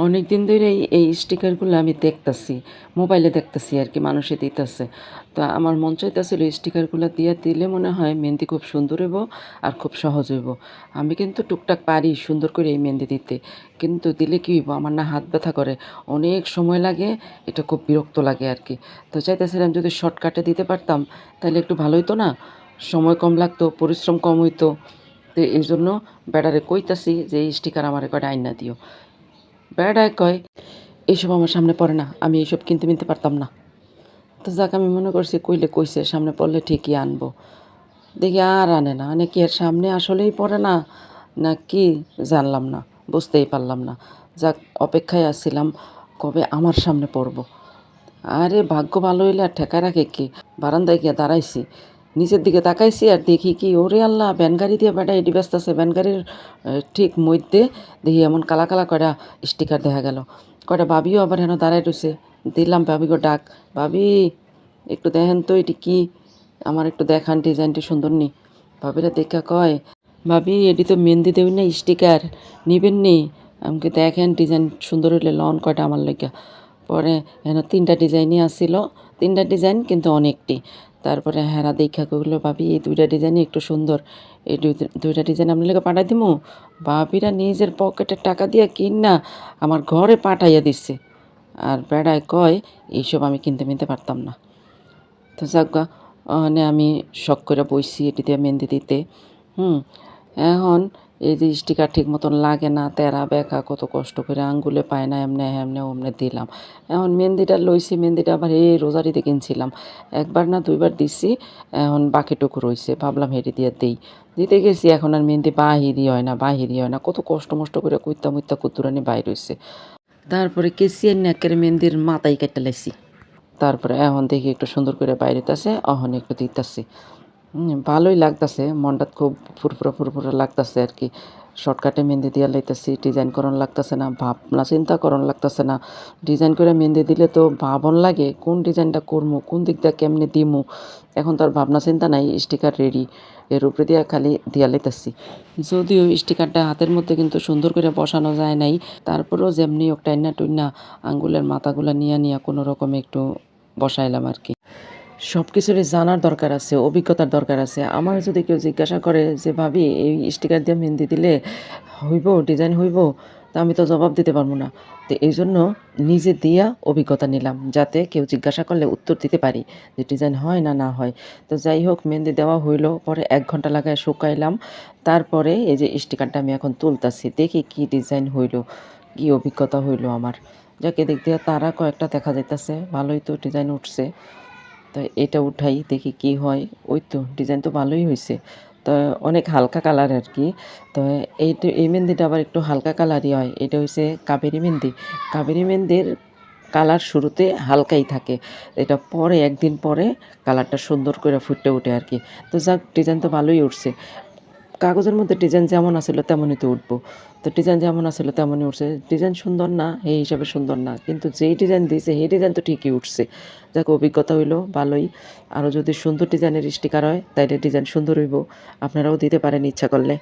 অনেক দিন ধরেই এই স্টিকারগুলো আমি দেখতাছি, মোবাইলে দেখতাছি আর কি মানুষে দিতেছে। তো আমার মন চাইতেছিল স্টিকারগুলো দিয়ে দিলে মনে হয় মেহেন্দি খুব সুন্দর হইব আর খুব সহজ হইব। আমি কিন্তু টুকটাক পারি সুন্দর করে এই মেহেন্দি দিতে, কিন্তু দিলে কী হইব আমার না হাত ব্যথা করে, অনেক সময় লাগে, এটা খুব বিরক্ত লাগে আর কি। তো চাইতেছিলাম যদি শর্টকাটে দিতে পারতাম তাহলে একটু ভালো হইতো না, সময় কম লাগতো, পরিশ্রম কম হইতো। তো এই জন্য বেড়ারে কইতাছি যে এই স্টিকার আমার কয়টা আইনা দিও। বেড়ায় কয় এইসব আমার সামনে পড়ে না, আমি এইসব কিনতে মিনতে পারতাম না। তো যাক আমি মনে করছি কইলে কইছে, সামনে পড়লে ঠিকই আনবো। দেখি আর আনে না, আনে কি আর সামনে আসলেই পড়ে না, না কি জানলাম না, বুঝতেই পারলাম না। যাক অপেক্ষায় আসছিলাম কবে আমার সামনে পড়ব। আরে ভাগ্য ভালো হইলে আর ঠেকায় রাখে কি, বারান্দায় গিয়ে দাঁড়াইছি, নিচের দিকে তাকাইছি আর দেখি কি ওরে আল্লাহ, ভ্যান গাড়ি দিয়ে বেটা এডি ব্যস্ত আছে, ভ্যান গাড়ির ঠিক মধ্যে দেখি এমন কালা কালা কয়টা স্টিকার দেখা গেল। কয়টা ভাবিও আবার হেন দাঁড়ায় রয়েছে। দিলাম ভাবিগো ডাক, ভাবি একটু দেখেন তো এটি কি, আমার একটু দেখান, ডিজাইনটি সুন্দর নি। ভাবিরা দেখা কয়, ভাবি এটি তো মেহেন্দি দেবি না স্টিকার, নিবেন নি? আমাকে দেখেন ডিজাইন সুন্দর হইলে লন কয়টা আমার লইগা। পরে হেন ৩টা ডিজাইনই আসছিল, ৩টা ডিজাইন কিন্তু অনেকটি। তারপরে হেরা দেখা কইলো, ভাবি এই 2টা ডিজাইনই একটু সুন্দর, এই 2টা ডিজাইন আপনার লেগে পাঠাই দিমু। ভাবিরা নিজের পকেটের টাকা দিয়া কিনা আমার ঘরে পাঠাইয়া দিচ্ছে। আর বেড়ায় কয় এইসব আমি কিনতে মিনতে পারতাম না। তো যাকগা, মানে আমি শখ করে বইছি এটি দিয়ে মেহেন্দি দিতে। হুম এখন এই যে স্টিকার ঠিক মতন লাগে না, তেরা বেঁকা, কত কষ্ট করে আঙ্গুলে পায় না, এমনে এমনে ওমনে দিলাম। এখন মেহেন্দিটা লইছি, মেহেন্দিটা আবার এই রোজারিতে কিনছিলাম, একবার না 2বার দিছি। এখন বাকিটুকু রইছে, ভাবলাম হেঁটে দিয়ে দেই। দিতে গেছি এখন আর মেহেন্দি বাহিরই হয় না, বাহিরই হয় না, কত কষ্ট মষ্ট করে কুইত্তা মুইত্তা কুতুরানি বাইর হইছে। তারপরে কেসিয়ার নাকের মেহেন্দির মাথায় কেটে লাইছি। তারপরে এখন দেখি একটু সুন্দর করে বাইরেতাছে, অহন একটু দিতাছি। ভালোই লাগতাছে, মনটা খুব ফুরফুরা ফুরফুরা লাগতাছে আর কি। শর্টকাটে মেহেন্দি দিয়া লাইতাছি, ডিজাইন করন লাগতাছে না, ভাবনা চিন্তা করন লাগতাছে না। ডিজাইন করে মেহেন্দি দিলে তো ভাবন লাগে কোন ডিজাইনটা করমু, কোন দিক দিয়ে কেমনে দিমু। এখন তো আর ভাবনা চিন্তা নাই, স্টিকার রেডি, এর উপরে দিয়া খালি দিয়া লাইতাছি। যদিও স্টিকারটা হাতের মধ্যে কিন্তু সুন্দর করে বসানো যায় নাই, তারপরেও যেমনি হোক টাইনা টুইনা আঙ্গুলের মাথাগুলা নিয়া নিয়া কোনো রকমে একটু বসাইলাম আর কি। সব কিছুরই জানার দরকার আছে, অভিজ্ঞতার দরকার আছে। আমার যদি কেউ জিজ্ঞাসা করে যে ভাবি এই স্টিকার দিয়ে মেহেন্দি দিলে হইব, ডিজাইন হইব, তা আমি তো জবাব দিতে পারবো না। তো এই জন্য নিজে দিয়া অভিজ্ঞতা নিলাম, যাতে কেউ জিজ্ঞাসা করলে উত্তর দিতে পারি যে ডিজাইন হয় না না হয়। তো যাই হোক মেহেন্দি দেওয়া হইলো, পরে 1 ঘন্টা লাগায় শুকাইলাম। তারপরে এই যে স্টিকারটা আমি এখন তুলতাছি, দেখি কি ডিজাইন হইলো, কি অভিজ্ঞতা হইলো আমার। যাকে দিক দিয়ে তারা কয়েকটা দেখা যাইতাছে, ভালোই তো ডিজাইন উঠছে। তো এটা উঠাই দেখি কি হয়। ওই তো ডিজাইন তো ভালোই হয়েছে। তো অনেক হালকা কালার আর কি। তো এই মেহেন্দিটা আবার একটু হালকা কালারই হয়। এটা হচ্ছে কাবেরী মেহেন্দি। কাবেরী মেহেন্দির কালার শুরুতে হালকাই থাকে, এটা পরে একদিন পরে কালারটা সুন্দর করে ফুটে ওঠে আর কি। তো যাক ডিজাইন তো ভালোই উঠছে, কাগজের মধ্যে ডিজাইন যেমন আছিল তেমনই তো উঠবো। তো ডিজাইন যেমন আছিল তেমনই উঠছে, ডিজাইন সুন্দর না এই হিসাবে সুন্দর না, কিন্তু যেই ডিজাইন দিয়েছে সেই ডিজাইন তো ঠিকই উঠছে। যাক অভিজ্ঞতা হইলো ভালোই। আরও যদি সুন্দর ডিজাইনের স্টিকার হয় তাইলে ডিজাইন সুন্দর হইব, আপনারাও দিতে পারেন ইচ্ছা করলে।